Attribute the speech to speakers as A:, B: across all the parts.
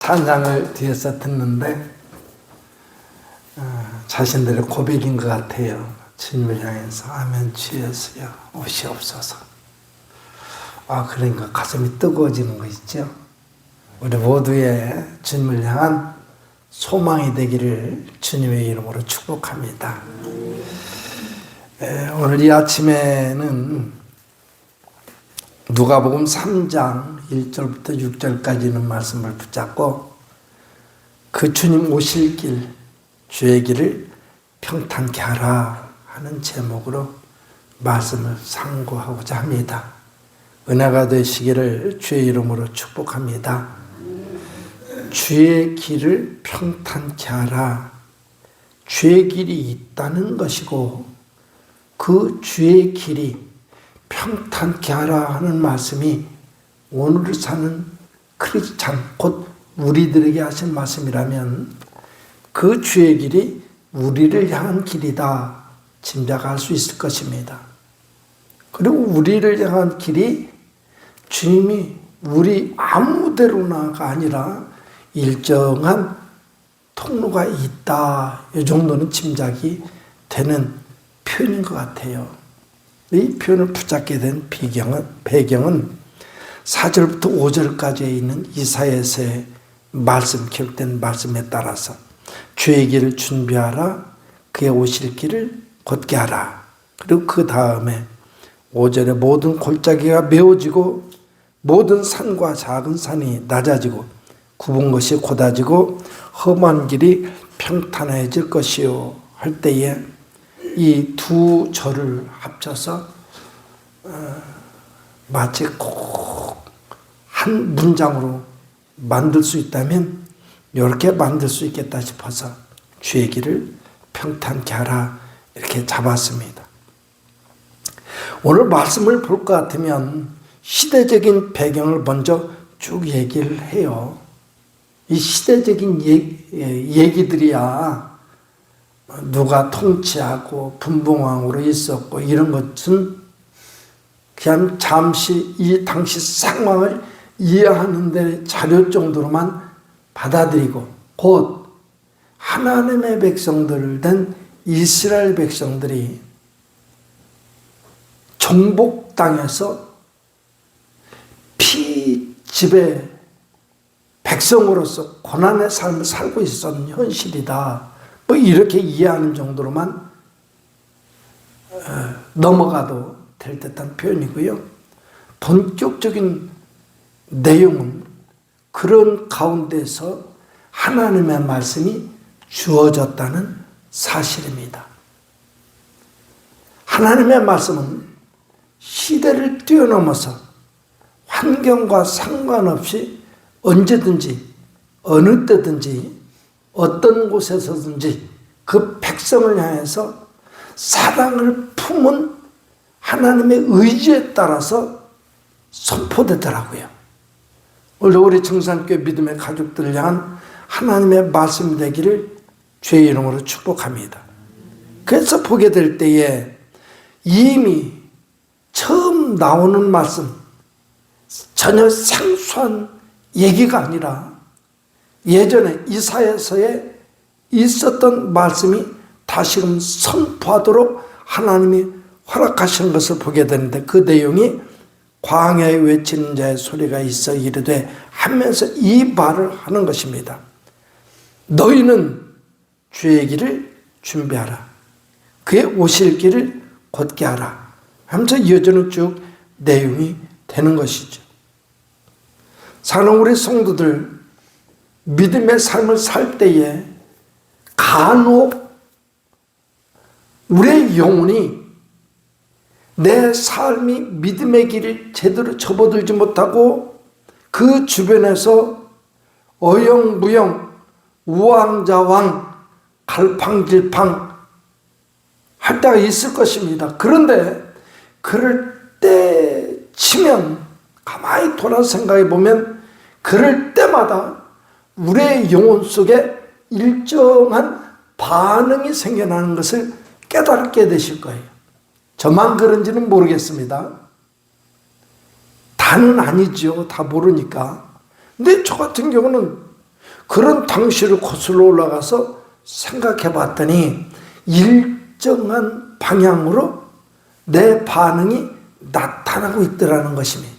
A: 찬양을 뒤에서 듣는데 자신들의 고백인 것 같아요. 주님을 향해서 아멘 주여서요 오시옵소서. 그러니까 가슴이 뜨거워지는 거 있죠. 우리 모두의 주님을 향한 소망이 되기를 주님의 이름으로 축복합니다. 오늘 이 아침에는 누가복음 3장 1절부터 6절까지는 말씀을 붙잡고 그 주님 오실 길, 주의 길을 평탄케 하라 하는 제목으로 말씀을 상고하고자 합니다. 은혜가 되시기를 주의 이름으로 축복합니다. 주의 길을 평탄케 하라. 주의 길이 있다는 것이고 그 주의 길이 평탄케 하라 하는 말씀이 오늘 사는 크리스찬 곧 우리들에게 하신 말씀이라면 그 주의 길이 우리를 향한 길이다 짐작할 수 있을 것입니다. 그리고 우리를 향한 길이 주님이 우리 아무데로나가 아니라 일정한 통로가 있다, 이 정도는 짐작이 되는 표현인 것 같아요. 이 표현을 붙잡게 된 배경은 4절부터 5절까지에 있는 이사야서의 말씀, 기록된 말씀에 따라서 주의 길을 준비하라, 그의 오실 길을 곧게 하라. 그리고 그 다음에 5절에 모든 골짜기가 메워지고 모든 산과 작은 산이 낮아지고 굽은 것이 곧아지고 험한 길이 평탄해질 것이요 할 때에 이 두 절을 합쳐서 마치 꼭 한 문장으로 만들 수 있다면 이렇게 만들 수 있겠다 싶어서 주의 길을 평탄케 하라 이렇게 잡았습니다. 오늘 말씀을 볼 것 같으면 시대적인 배경을 먼저 쭉 얘기를 해요. 이 시대적인 얘기들이야 누가 통치하고 분봉왕으로 있었고 이런 것은 그냥 잠시 이 당시 상황을 이해하는 데 자료 정도로만 받아들이고 곧 하나님의 백성들 된 이스라엘 백성들이 정복당해서 피지배 백성으로서 고난의 삶을 살고 있었던 현실이다. 뭐 이렇게 이해하는 정도로만 넘어가도 될 듯한 표현이고요. 본격적인 내용은 그런 가운데서 하나님의 말씀이 주어졌다는 사실입니다. 하나님의 말씀은 시대를 뛰어넘어서 환경과 상관없이 언제든지 어느 때든지 어떤 곳에서든지 그 백성을 향해서 사랑을 품은 하나님의 의지에 따라서 선포되더라고요. 오늘 우리 청산교회 믿음의 가족들을 향한 하나님의 말씀이 되기를 주의 이름으로 축복합니다. 그래서 보게 될 때에 이미 처음 나오는 말씀, 전혀 생소한 얘기가 아니라 예전에 이사야서에 있었던 말씀이 다시금 선포하도록 하나님이 허락하신 것을 보게 되는데 그 내용이 광야에 외치는 자의 소리가 있어 이르되 하면서 이 말을 하는 것입니다. 너희는 주의 길을 준비하라. 그의 오실 길을 곧게 하라. 하면서 이어지는 쭉 내용이 되는 것이죠. 사는 우리 성도들 믿음의 삶을 살 때에 간혹 우리의 영혼이 내 삶이 믿음의 길을 제대로 접어들지 못하고 그 주변에서 어영부영 우왕좌왕 갈팡질팡 할 때가 있을 것입니다. 그런데 그럴 때 치면 가만히 돌아 생각해 보면 그럴 때마다 우리의 영혼 속에 일정한 반응이 생겨나는 것을 깨닫게 되실 거예요. 저만 그런지는 모르겠습니다. 다는 아니죠. 다 모르니까. 근데 저 같은 경우는 그런 당시를 거슬러 올라가서 생각해 봤더니 일정한 방향으로 내 반응이 나타나고 있더라는 것입니다.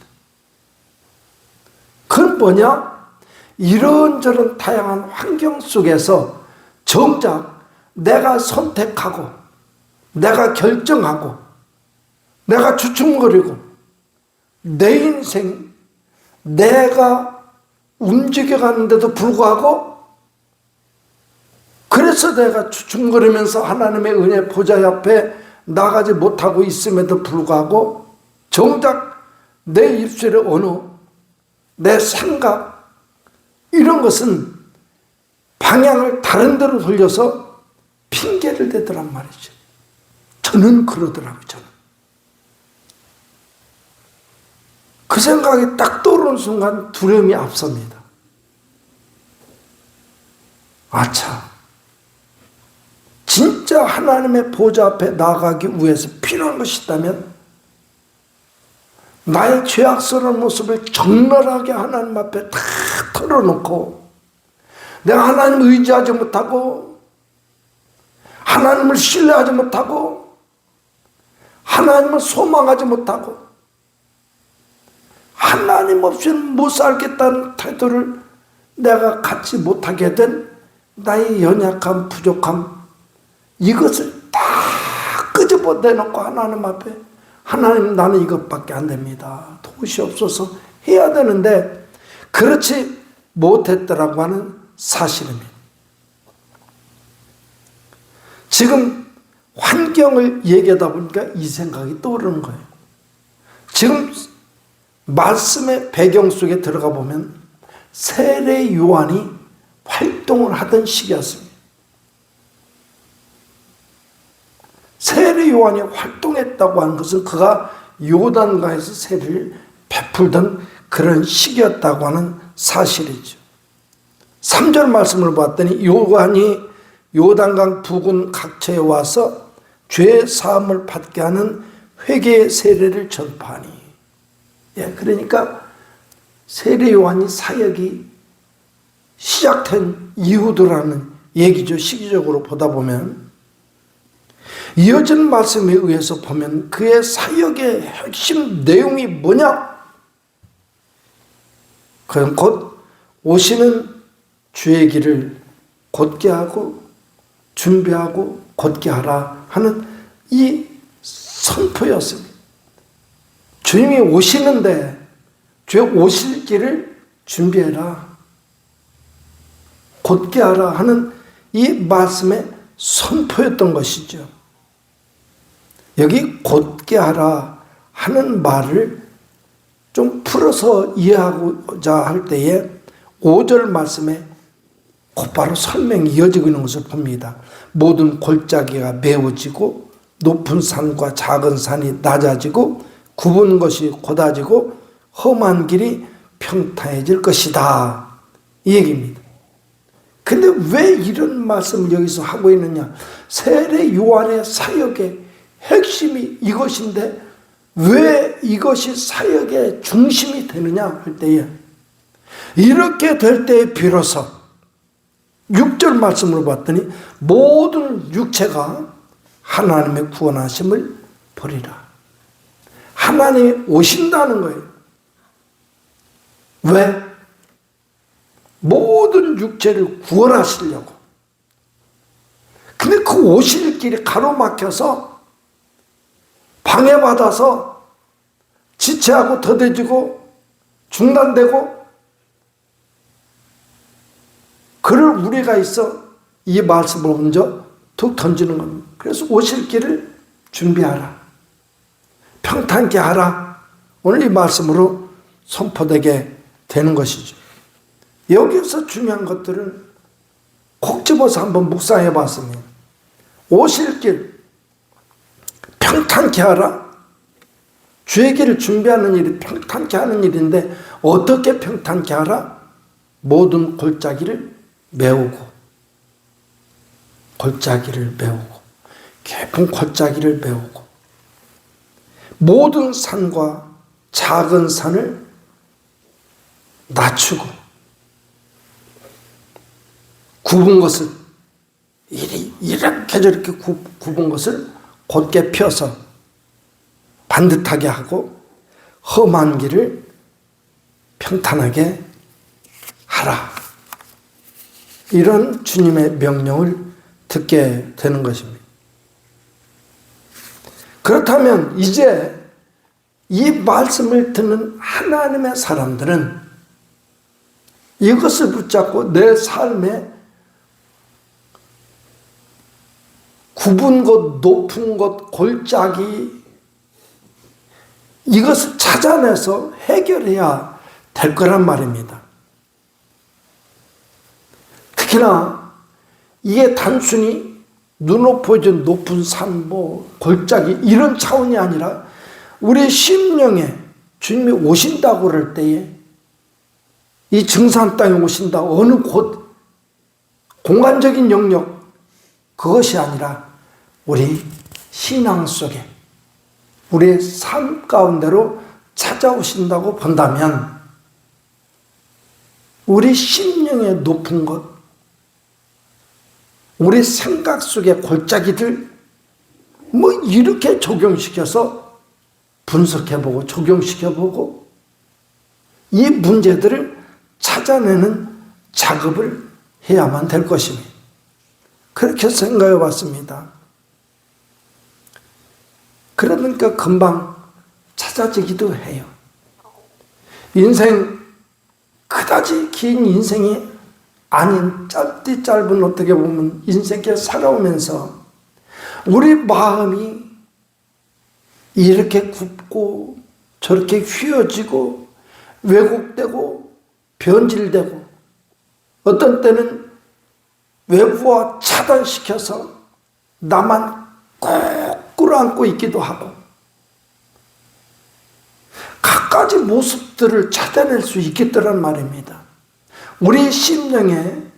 A: 그건 뭐냐? 이런저런 다양한 환경 속에서 정작 내가 선택하고 내가 결정하고 내가 주춤거리고 내 인생 내가 움직여가는데도 불구하고 그래서 내가 주춤거리면서 하나님의 은혜 보좌 앞에 나가지 못하고 있음에도 불구하고 정작 내 입술의 언어, 내 생각 이런 것은 방향을 다른 데로 돌려서 핑계를 대더란 말이죠. 저는 그러더라고요. 저는. 그 생각이 딱 떠오르는 순간 두려움이 앞섭니다. 아차, 진짜 하나님의 보좌 앞에 나아가기 위해서 필요한 것이 있다면 나의 죄악스러운 모습을 적나라하게 하나님 앞에 다 털어놓고 내가 하나님을 의지하지 못하고 하나님을 신뢰하지 못하고 하나님을 소망하지 못하고 하나님 없이는 못 살겠다는 태도를 내가 갖지 못하게 된 나의 연약함, 부족함 이것을 다 끄집어 내놓고 하나님 앞에 하나님 나는 이것밖에 안 됩니다. 도우시옵소서 해야 되는데 그렇지 못했더라고 하는 사실입니다. 지금 환경을 얘기하다 보니까 이 생각이 떠오르는 거예요. 지금 말씀의 배경 속에 들어가 보면 세례 요한이 활동을 하던 시기였습니다. 세례 요한이 활동했다고 하는 것은 그가 요단강에서 세례를 베풀던 그런 시기였다고 하는 사실이죠. 3절 말씀을 봤더니 요한이 요단강 부근 각처에 와서 죄 사함을 받게 하는 회개의 세례를 전파하니. 예, 그러니까 세례 요한이 사역이 시작된 이후더라는 얘기죠. 시기적으로 보다 보면 이어진 말씀에 의해서 보면 그의 사역의 핵심 내용이 뭐냐? 그건 곧 오시는 주의 길을 곧게 하고 준비하고 곧게 하라 하는 이 선포였습니다. 주님이 오시는데 주의 오실 길을 준비해라, 곧게 하라 하는 이 말씀의 선포였던 것이죠. 여기 곧게 하라 하는 말을 좀 풀어서 이해하고자 할 때에 5절 말씀에 곧바로 설명이 이어지고 있는 것을 봅니다. 모든 골짜기가 메워지고 높은 산과 작은 산이 낮아지고 굽은 것이 곧아지고 험한 길이 평탄해질 것이다, 이 얘기입니다. 근데 왜 이런 말씀을 여기서 하고 있느냐? 세례 요한의 사역의 핵심이 이것인데 왜 이것이 사역의 중심이 되느냐 할 때에 이렇게 될 때에 비로소 6절 말씀으로 봤더니 모든 육체가 하나님의 구원하심을 보리라. 하나님이 오신다는 거예요. 왜? 모든 육체를 구원하시려고. 근데 그 오실 길이 가로막혀서 방해받아서 지체하고 더뎌지고 중단되고 그럴 우리가 있어 이 말씀을 먼저 툭 던지는 겁니다. 그래서 오실 길을 준비하라, 평탄케 하라, 오늘 이 말씀으로 선포되게 되는 것이죠. 여기서 중요한 것들은 콕 집어서 한번 묵상해 봤습니다. 오실 길 평탄케 하라, 주의 길을 준비하는 일이 평탄케 하는 일인데 어떻게 평탄케 하라? 모든 골짜기를 메우고, 골짜기를 메우고, 깊은 골짜기를 메우고, 모든 산과 작은 산을 낮추고, 굽은 것을 이렇게 저렇게 굽은 것을 곧게 펴서 반듯하게 하고 험한 길을 평탄하게 하라. 이런 주님의 명령을 듣게 되는 것입니다. 그렇다면 이제 이 말씀을 듣는 하나님의 사람들은 이것을 붙잡고 내 삶에 굽은 곳, 높은 곳, 골짜기 이것을 찾아내서 해결해야 될 거란 말입니다. 특히나 이게 단순히 눈으로 보여준 높은 산, 골짜기 이런 차원이 아니라 우리 심령에 주님이 오신다고 그럴 때에 이 증산 땅에 오신다 어느 곳 공간적인 영역 그것이 아니라 우리 신앙 속에 우리의 삶 가운데로 찾아오신다고 본다면 우리 심령의 높은 것 우리 생각 속의 골짜기들 이렇게 적용시켜서 분석해보고 적용시켜보고 이 문제들을 찾아내는 작업을 해야만 될 것입니다. 그렇게 생각해 봤습니다. 그러니까 금방 찾아지기도 해요. 인생 그다지 긴 인생이 아닌 짧디 짧은 어떻게 보면 인생에 살아오면서 우리 마음이 이렇게 굽고 저렇게 휘어지고 왜곡되고 변질되고 어떤 때는 외부와 차단시켜서 나만 꼭 끌어안고 있기도 하고 갖가지 모습들을 찾아낼 수 있겠더란 말입니다. 우리 심령의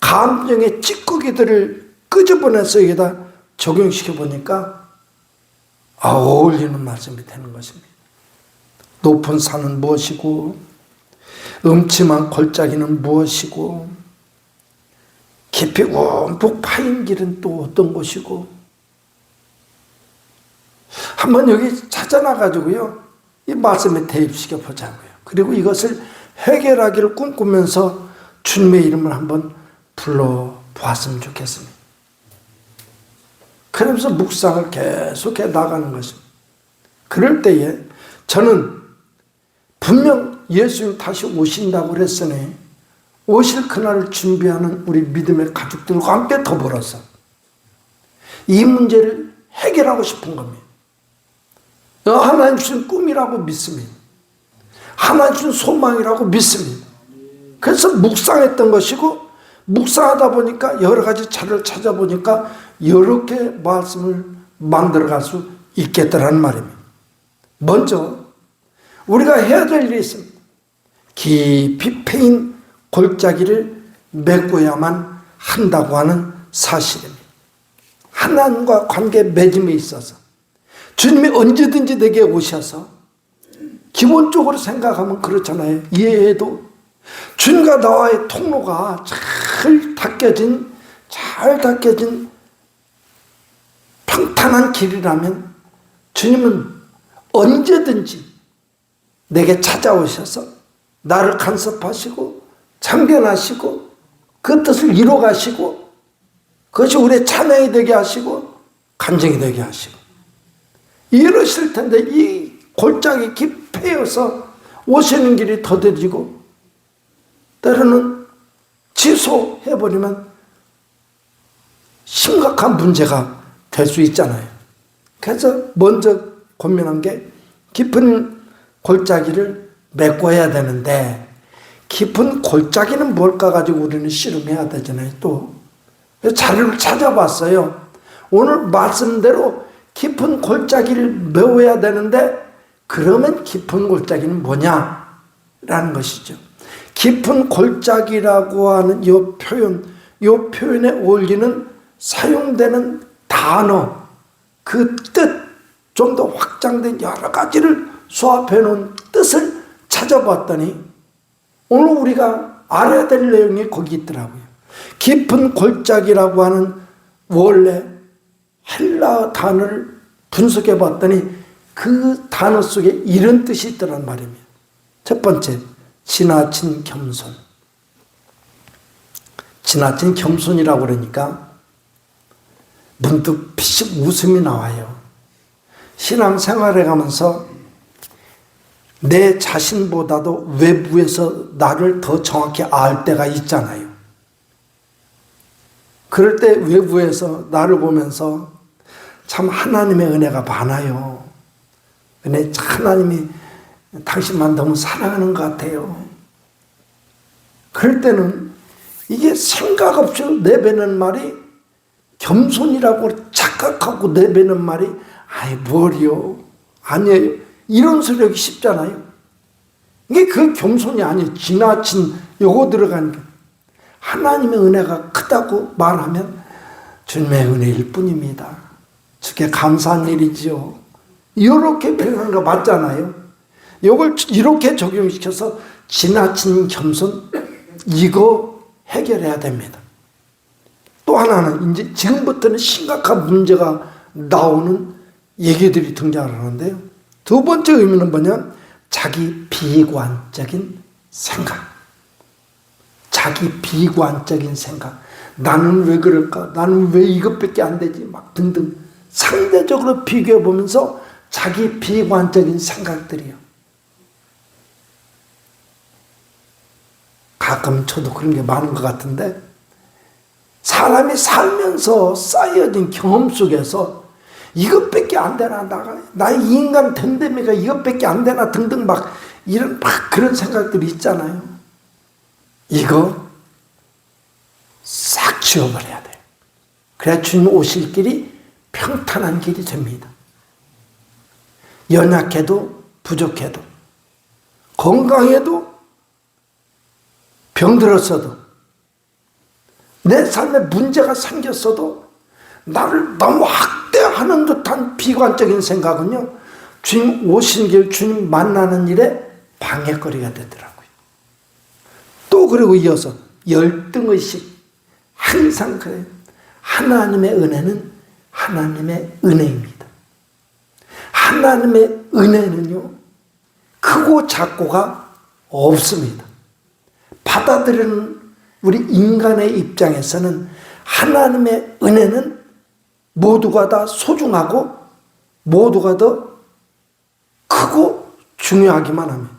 A: 감정의 찌꺼기들을 끄집어내서 여기다 적용시켜 보니까 어울리는 말씀이 되는 것입니다. 높은 산은 무엇이고 음침한 골짜기는 무엇이고 깊이 움푹 파인 길은 또 어떤 것이고 한번 여기 찾아나가지고요 이 말씀에 대입시켜 보자고요. 그리고 이것을 해결하기를 꿈꾸면서 주님의 이름을 한번 불러보았으면 좋겠습니다. 그러면서 묵상을 계속해 나가는 것입니다. 그럴 때에 저는 분명 예수님 다시 오신다고 그랬으니 오실 그날을 준비하는 우리 믿음의 가족들과 함께 더불어서 이 문제를 해결하고 싶은 겁니다. 하나님 주신 꿈이라고 믿습니다. 하나님 주신 소망이라고 믿습니다. 그래서 묵상했던 것이고 묵상하다 보니까 여러 가지 자료를 찾아보니까 여러 개 말씀을 만들어갈 수 있겠다라는 말입니다. 먼저 우리가 해야 될 일이 있습니다. 깊이 패인 골짜기를 메꿔야만 한다고 하는 사실입니다. 하나님과 관계 맺음에 있어서 주님이 언제든지 내게 오셔서 기본적으로 생각하면 그렇잖아요. 이해해도 주님과 나와의 통로가 잘 닦여진 평탄한 길이라면 주님은 언제든지 내게 찾아오셔서 나를 간섭하시고 참견하시고 그 뜻을 이뤄가시고 그것이 우리의 찬양이 되게 하시고 간증이 되게 하시고 이러실 텐데 이 골짜기 깊이어서 오시는 길이 더뎌지고 때로는 취소해버리면 심각한 문제가 될 수 있잖아요. 그래서 먼저 고민한 게 깊은 골짜기를 메꿔야 되는데 깊은 골짜기는 뭘까 가지고 우리는 씨름해야 되잖아요. 또 자료를 찾아봤어요. 오늘 말씀대로 깊은 골짜기를 메워야 되는데 그러면 깊은 골짜기는 뭐냐라는 것이죠. 깊은 골짜기라고 하는 이 표현에 어울리는 사용되는 단어, 그 뜻, 좀 더 확장된 여러 가지를 수합해 놓은 뜻을 찾아봤더니 오늘 우리가 알아야 될 내용이 거기 있더라고요. 깊은 골짜기라고 하는 원래 헬라 단어를 분석해 봤더니 그 단어 속에 이런 뜻이 있더란 말입니다. 첫 번째, 지나친 겸손. 지나친 겸손이라고 그러니까 문득 피식 웃음이 나와요. 신앙생활에 가면서 내 자신보다도 외부에서 나를 더 정확히 알 때가 있잖아요. 그럴 때 외부에서 나를 보면서 참 하나님의 은혜가 많아요. 하나님이 당신만 너무 사랑하는 것 같아요. 그럴 때는 이게 생각 없이 내뱉는 말이 겸손이라고 착각하고 내뱉는 말이 아이 뭘요? 아니에요. 이런 소리 하기 쉽잖아요. 이게 그 겸손이 아니에요. 지나친 요거 들어가니까 하나님의 은혜가 크다고 말하면 주님의 은혜일 뿐입니다. 주께 감사한 일이지요. 이렇게 표현하는 거 맞잖아요. 이걸 이렇게 적용시켜서 지나친 겸손 이거 해결해야 됩니다. 또 하나는 이제 지금부터는 심각한 문제가 나오는 얘기들이 등장하는데요. 두 번째 의미는 뭐냐? 자기 비관적인 생각. 자기 비관적인 생각. 나는 왜 그럴까? 나는 왜 이것밖에 안 되지? 막 등등 상대적으로 비교해 보면서 자기 비관적인 생각들이요. 가끔 저도 그런 게 많은 것 같은데 사람이 살면서 쌓여진 경험 속에서 이것밖에 안 되나 나의 인간 됨됨이가 이것밖에 안 되나 등등 막 이런 막 그런 생각들이 있잖아요. 이거 싹 지워버려야 돼요. 그래야 주님 오실 길이 평탄한 길이 됩니다. 연약해도 부족해도 건강해도 병들었어도 내 삶에 문제가 생겼어도 나를 너무 학대하는 듯한 비관적인 생각은요, 주님 오신 길, 주님 만나는 일에 방해거리가 되더라고요. 또 그리고 이어서 열등의식. 항상 그래요. 하나님의 은혜는 하나님의 은혜입니다. 하나님의 은혜는요, 크고 작고가 없습니다. 받아들이는 우리 인간의 입장에서는 하나님의 은혜는 모두가 다 소중하고 모두가 더 크고 중요하기만 합니다.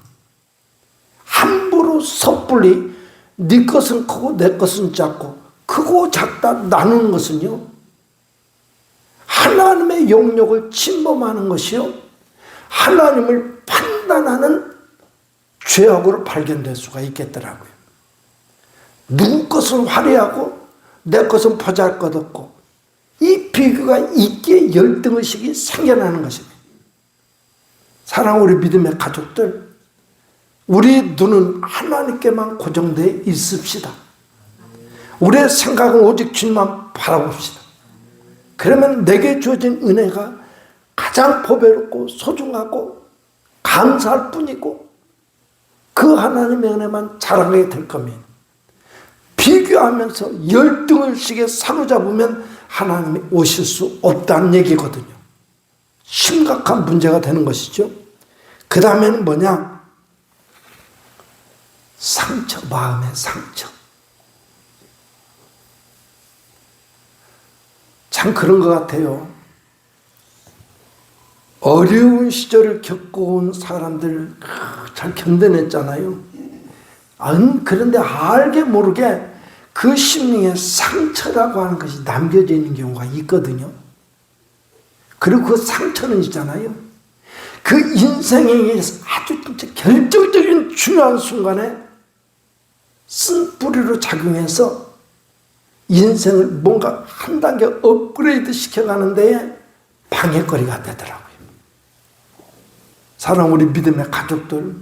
A: 함부로 섣불리 네 것은 크고 내 것은 작고 크고 작다 나누는 것은요, 하나님의 영역을 침범하는 것이요, 하나님을 판단하는 죄악으로 발견될 수가 있겠더라고요. 누구 것은 화려하고 내 것은 보잘것없고 이 비교가 있기에 열등의식이 생겨나는 것입니다. 사랑하는 우리 믿음의 가족들, 우리 눈은 하나님께만 고정되어 있읍시다. 우리의 생각은 오직 주님만 바라봅시다. 그러면 내게 주어진 은혜가 가장 보배롭고 소중하고 감사할 뿐이고 그 하나님의 은혜만 자랑하게 될 겁니다. 비교하면서 열등의식에 사로잡으면 하나님이 오실 수 없다는 얘기거든요. 심각한 문제가 되는 것이죠. 그 다음에는 뭐냐? 상처, 마음의 상처. 참 그런 것 같아요. 어려운 시절을 겪어온 사람들 잘 견뎌냈잖아요. 그런데 알게 모르게 그 심령에 상처라고 하는 것이 남겨져 있는 경우가 있거든요. 그리고 그 상처는 있잖아요, 그 인생에 아주 결정적인 중요한 순간에 쓴 뿌리로 작용해서 인생을 뭔가 한 단계 업그레이드 시켜가는 데에 방해거리가 되더라고요. 사랑하는 우리 믿음의 가족들,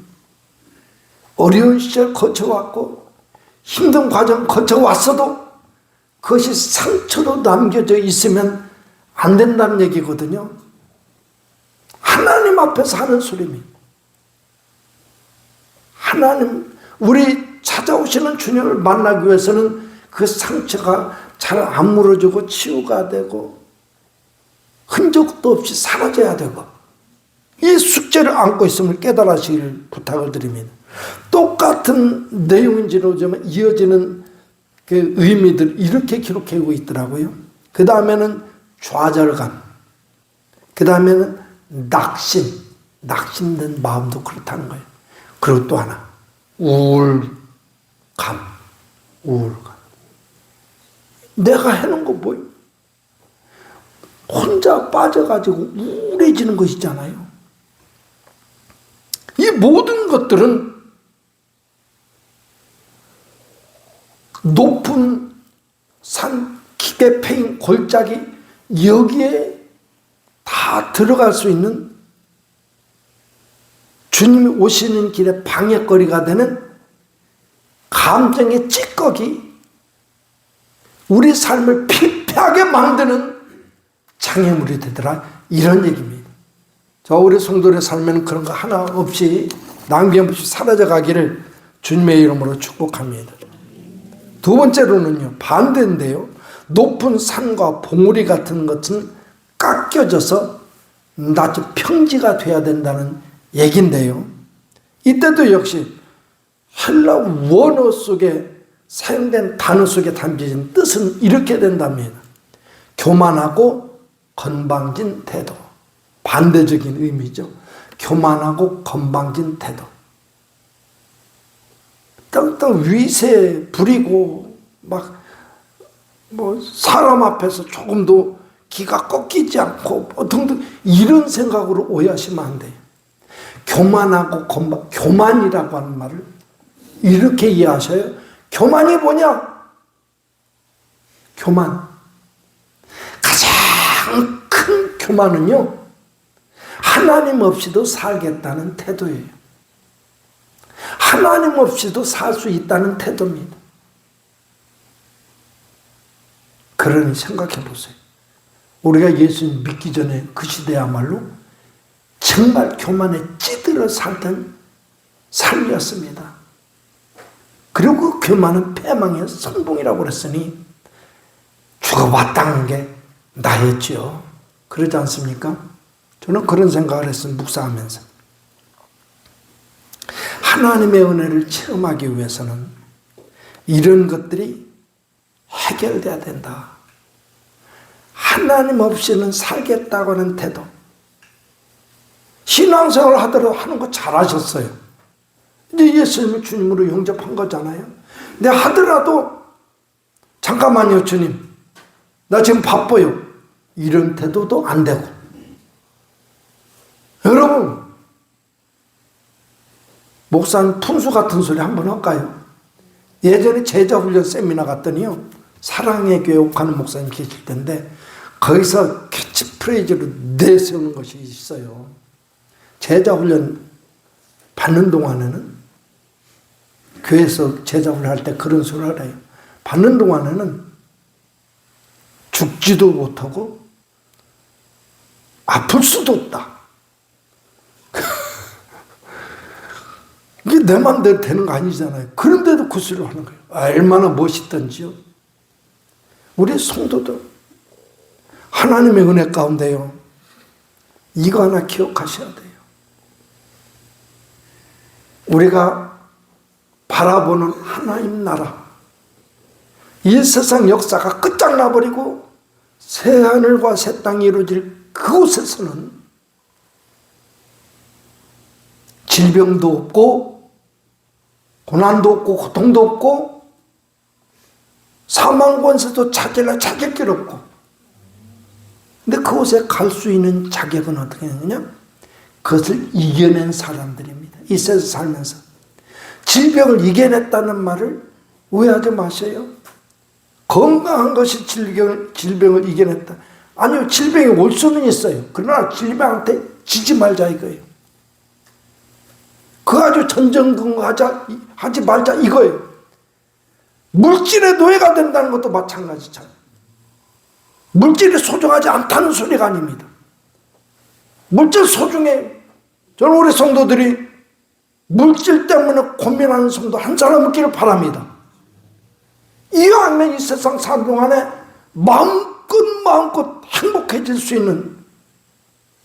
A: 어려운 시절 거쳐왔고 힘든 과정 거쳐왔어도 그것이 상처로 남겨져 있으면 안 된다는 얘기거든요. 하나님 앞에서 하는 소리입니다. 하나님, 우리 찾아오시는 주님을 만나기 위해서는 그 상처가 잘 안 물어지고 치유가 되고 흔적도 없이 사라져야 되고, 이 숙제를 안고 있음을 깨달으시길 부탁을 드립니다. 똑같은 내용인지로지만 이어지는 그 의미들 이렇게 기록하고 있더라고요. 그 다음에는 좌절감, 그 다음에는 낙심된 마음도 그렇다는 거예요. 그리고 또 하나, 우울감. 내가 해놓은 거 뭐예요? 혼자 빠져가지고 우울해지는 것이잖아요. 이 모든 것들은 높은 산, 기계 패인 골짜기, 여기에 다 들어갈 수 있는, 주님이 오시는 길에 방해거리가 되는 감정의 찌꺼기, 우리 삶을 피폐하게 만드는 장애물이 되더라, 이런 얘기입니다. 저 우리 성도의 삶에는 그런 거 하나 없이 낭비 없이 사라져 가기를 주님의 이름으로 축복합니다. 두 번째로는요, 반대인데요. 높은 산과 봉우리 같은 것은 깎여져서 낮은 평지가 돼야 된다는 얘기인데요. 이때도 역시 헬라 원어 속에 사용된 단어 속에 담겨진 뜻은 이렇게 된답니다. 교만하고 건방진 태도. 반대적인 의미죠. 교만하고 건방진 태도. 땅땅 위세 부리고 사람 앞에서 조금도 기가 꺾이지 않고 어떤 이런 생각으로 오해하시면 안 돼요. 교만하고 교만이라고 하는 말을 이렇게 이해하셔요. 교만이 뭐냐? 교만. 가장 큰 교만은요, 하나님 없이도 살겠다는 태도예요. 하나님 없이도 살 수 있다는 태도입니다. 그러니 생각해 보세요. 우리가 예수님 믿기 전에 그 시대야말로 정말 교만에 찌들어 살던 삶이었습니다. 그리고 그 교만은 패망의 선봉이라고 그랬으니 죽어봤다는 게 나였죠. 그러지 않습니까? 저는 그런 생각을 했어요, 묵상하면서. 하나님의 은혜를 체험하기 위해서는 이런 것들이 해결돼야 된다. 하나님 없이는 살겠다고 하는 태도. 신앙생활을 하더라도 하는 거 잘하셨어요. 이제 예수님을 주님으로 영접한 거잖아요. 근데 하더라도 잠깐만요, 주님. 나 지금 바빠요. 이런 태도도 안 되고. 여러분, 목사님 fun수 같은 소리 한번 할까요? 예전에 제자훈련 세미나 갔더니요, 사랑의 교육하는 목사님 계실 텐데 거기서 캐치프레이즈로 내세우는 것이 있어요. 제자훈련 받는 동안에는, 교회에서 제자훈련 할 때 그런 소리를 해요. 받는 동안에는 죽지도 못하고 아플 수도 없다. 이게 내 맘대로 되는 거 아니잖아요. 그런데도 그 소리를 하는 거예요. 얼마나 멋있던지요. 우리 성도들 하나님의 은혜 가운데요, 이거 하나 기억하셔야 돼요. 우리가 바라보는 하나님 나라, 이 세상 역사가 끝장나버리고 새하늘과 새 땅이 이루어질 그곳에서는 질병도 없고 고난도 없고 고통도 없고 사망 권세도 찾을 길 없고, 근데 그곳에 갈 수 있는 자격은 어떻게 되느냐? 그것을 이겨낸 사람들입니다. 이 세상 살면서 질병을 이겨냈다는 말을 오해하지 마세요. 건강한 것이 질병을 이겨냈다. 아니요, 질병이 올 수는 있어요. 그러나 질병한테 지지 말자 이거예요. 그 아주 하지 말자 이거예요. 물질의 노예가 된다는 것도 마찬가지잖아요. 물질이 소중하지 않다는 소리가 아닙니다. 물질 소중해. 저는 우리 성도들이 물질 때문에 고민하는 성도 한 사람 없기를 바랍니다. 이왕 살아가면 이 세상 사는 동안에 마음껏 행복해질 수 있는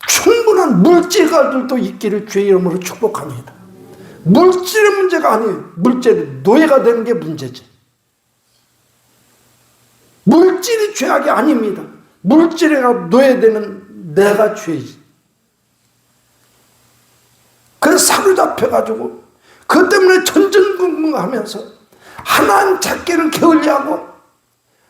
A: 충분한 물질가들도 있기를 주의 이름으로 축복합니다. 물질의 문제가 아니에요. 물질이 노예가 되는 게 문제지. 물질이 죄악이 아닙니다. 물질에가 노예되는 내가 죄이지. 그래서 사로잡혀가지고 그것 때문에 전전긍긍하면서 하나님 찾기를 게을리하고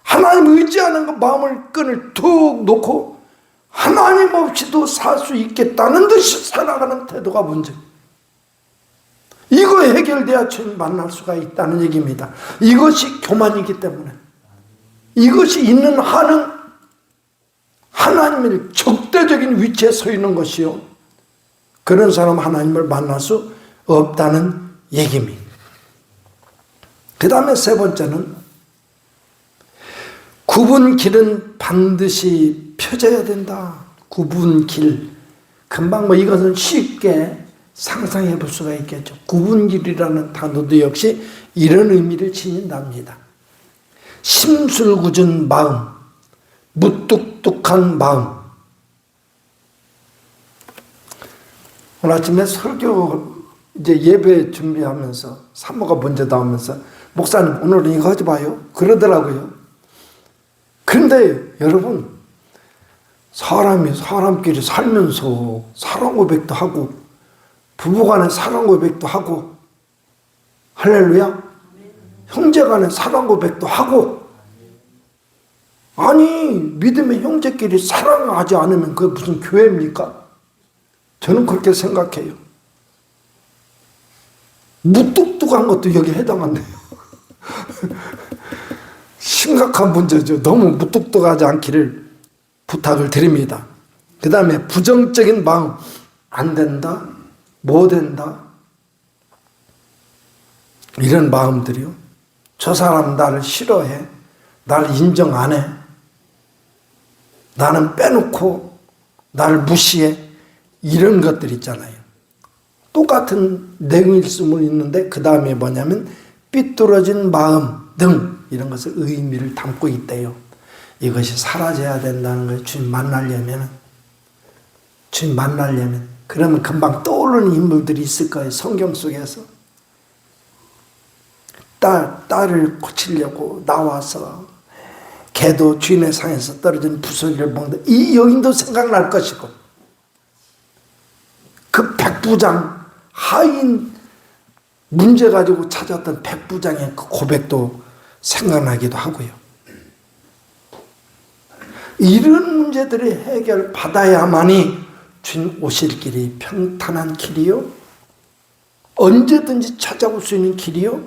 A: 하나님 의지하는 그 마음을 끈을 툭 놓고 하나님 없이도 살 수 있겠다는 듯이 살아가는 태도가 문제. 이거 해결돼야 주님 만날 수가 있다는 얘기입니다. 이것이 교만이기 때문에 이것이 있는 한은 하나님의 적대적인 위치에 서 있는 것이요, 그런 사람 하나님을 만날 수 없다는 얘기입니다. 그 다음에 세 번째는 굽은 길은 반드시 펴져야 된다. 굽은 길, 금방 이것은 쉽게 상상해 볼 수가 있겠죠. 굽은 길이라는 단어도 역시 이런 의미를 지닌답니다. 심술궂은 마음, 무뚝뚝한 마음. 오늘 아침에 설교 이제 예배 준비하면서 사모가 먼저 나오면서 목사님 오늘은 이거 하지 마요 그러더라고요. 그런데 여러분, 사람이 사람끼리 살면서 사랑 고백도 하고 부부간에 사랑 고백도 하고, 할렐루야, 형제간에 사랑 고백도 하고, 아니 믿음의 형제끼리 사랑하지 않으면 그게 무슨 교회입니까? 저는 그렇게 생각해요. 무뚝뚝한 것도 여기에 해당한대요. 심각한 문제죠. 너무 무뚝뚝하지 않기를 부탁을 드립니다. 그 다음에 부정적인 마음, 안 된다, 뭐 된다, 이런 마음들이요. 저 사람 나를 싫어해, 나를 인정 안 해, 나는 빼놓고 나를 무시해, 이런 것들 있잖아요. 똑같은 내용일 수는 있는데 그 다음에 뭐냐면 삐뚤어진 마음 등 이런 것을 의미를 담고 있대요. 이것이 사라져야 된다는 거예요. 주님 만나려면 그러면 금방 떠오르는 인물들이 있을 거예요. 성경 속에서 딸을 고치려고 나와서 개도 주인의 상에서 떨어진 부서리를 먹는다, 이 여인도 생각날 것이고, 그 백부장 하인 문제 가지고 찾았던 백부장의 그 고백도 생각나기도 하고요. 이런 문제들이 해결받아야만이 주님 오실 길이 평탄한 길이요, 언제든지 찾아올 수 있는 길이요,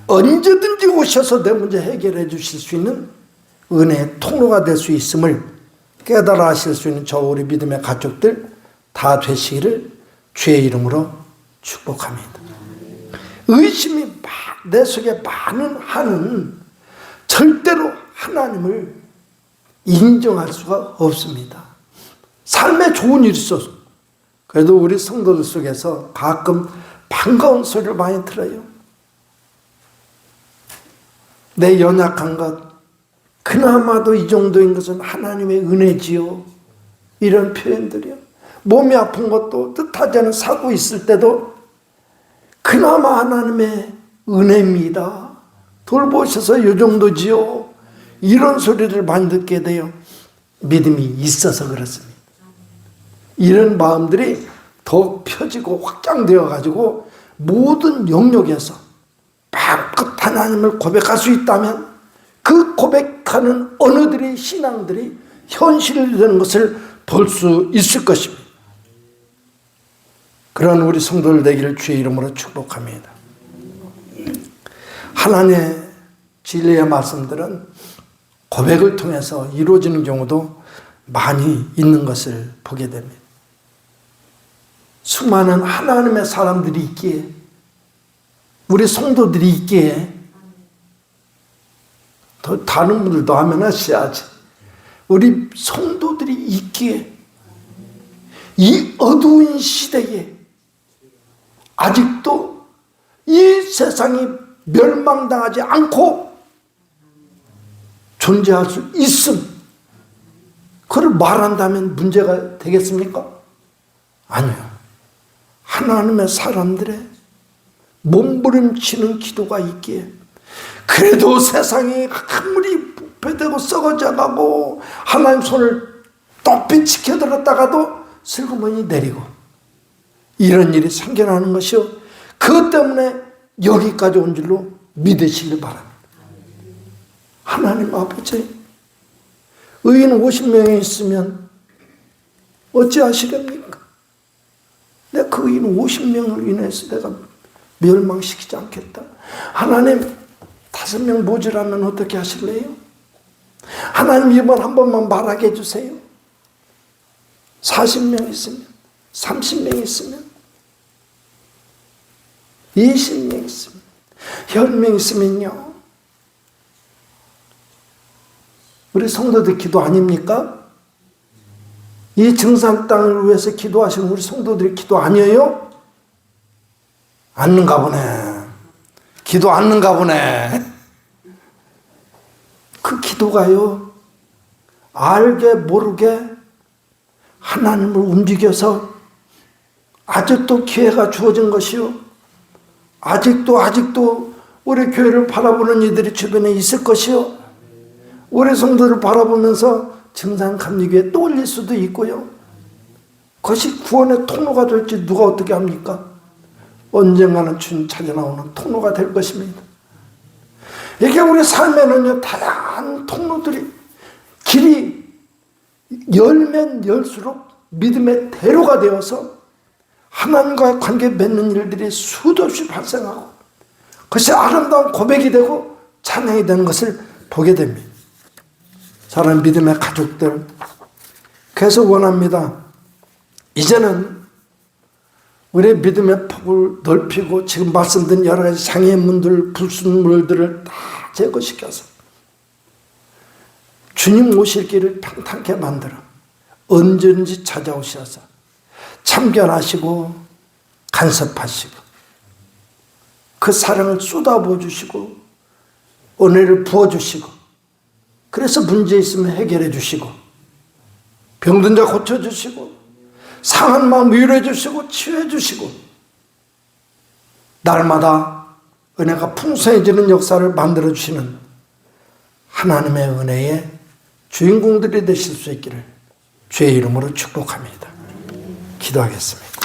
A: 언제든지 오셔서 내 문제 해결해 주실 수 있는 은혜의 통로가 될 수 있음을 깨달아 하실 수 있는 저 우리 믿음의 가족들 다 되시기를 주의 이름으로 축복합니다. 의심이 내 속에 많은 한은 절대로 하나님을 인정할 수가 없습니다. 삶에 좋은 일이 있어서 그래도 우리 성도들 속에서 가끔 반가운 소리를 많이 들어요. 내 연약한 것, 그나마도 이 정도인 것은 하나님의 은혜지요, 이런 표현들이요. 몸이 아픈 것도 뜻하지 않은 사고 있을 때도 그나마 하나님의 은혜입니다, 돌보셔서 이 정도지요, 이런 소리를 많이 듣게 돼요. 믿음이 있어서 그렇습니다. 이런 마음들이 더 펴지고 확장되어 가지고 모든 영역에서 마음껏 하나님을 고백할 수 있다면 그 고백하는 언어들의 신앙들이 현실이 되는 것을 볼 수 있을 것입니다. 그런 우리 성도들 되기를 주의 이름으로 축복합니다. 하나님의 진리의 말씀들은 고백을 통해서 이루어지는 경우도 많이 있는 것을 보게 됩니다. 수많은 하나님의 사람들이 있기에, 우리 성도들이 있기에, 더 다른 분들도 하면 하셔야지, 우리 성도들이 있기에 이 어두운 시대에 아직도 이 세상이 멸망당하지 않고 존재할 수 있음. 그걸 말한다면 문제가 되겠습니까? 아니요. 하나님의 사람들의 몸부림치는 기도가 있기에 그래도 세상이 아무리 부패되고 썩어져가고 하나님 손을 높이 지켜들었다가도 슬그머니 내리고 이런 일이 생겨나는 것이요. 그것 때문에 여기까지 온 줄로 믿으시길 바랍니다. 하나님 아버지, 의인 50명이 있으면 어찌하시렵니까? 내가 그 의인 50명을 인해서 내가 멸망시키지 않겠다. 하나님 5명 모자라면 어떻게 하실래요? 하나님 이번 한 번만 말하게 해주세요. 40명 있으면, 30명 있으면, 20명 있으면, 10명 있으면요. 우리 성도들 기도 아닙니까? 이 증산 땅을 위해서 기도하시는 우리 성도들의 기도 아니에요? 않는가 보네. 기도 않는가 보네. 그 기도가요, 알게 모르게 하나님을 움직여서 아직도 기회가 주어진 것이요. 아직도 우리 교회를 바라보는 이들이 주변에 있을 것이요. 우리 성도를 바라보면서 증산감리교에 또 올릴 수도 있고요. 그것이 구원의 통로가 될지 누가 어떻게 합니까? 언젠가는 주님 찾아 나오는 통로가 될 것입니다. 이렇게 우리 삶에는요, 다양한 통로들이, 길이 열면 열수록 믿음의 대로가 되어서 하나님과의 관계 맺는 일들이 수도 없이 발생하고 그것이 아름다운 고백이 되고 찬양이 되는 것을 보게 됩니다. 사랑하는 믿음의 가족들, 그래서 원합니다. 이제는 우리의 믿음의 폭을 넓히고 지금 말씀드린 여러 가지 장애물들, 불순물들을 다 제거시켜서 주님 오실 길을 평탄하게 만들어 언제든지 찾아오셔서 참견하시고 간섭하시고 그 사랑을 쏟아부어 주시고 은혜를 부어주시고 그래서 문제 있으면 해결해 주시고 병든 자 고쳐주시고 상한 마음 위로해 주시고 치유해 주시고 날마다 은혜가 풍성해지는 역사를 만들어 주시는 하나님의 은혜의 주인공들이 되실 수 있기를 주의 이름으로 축복합니다. 기도하겠습니다.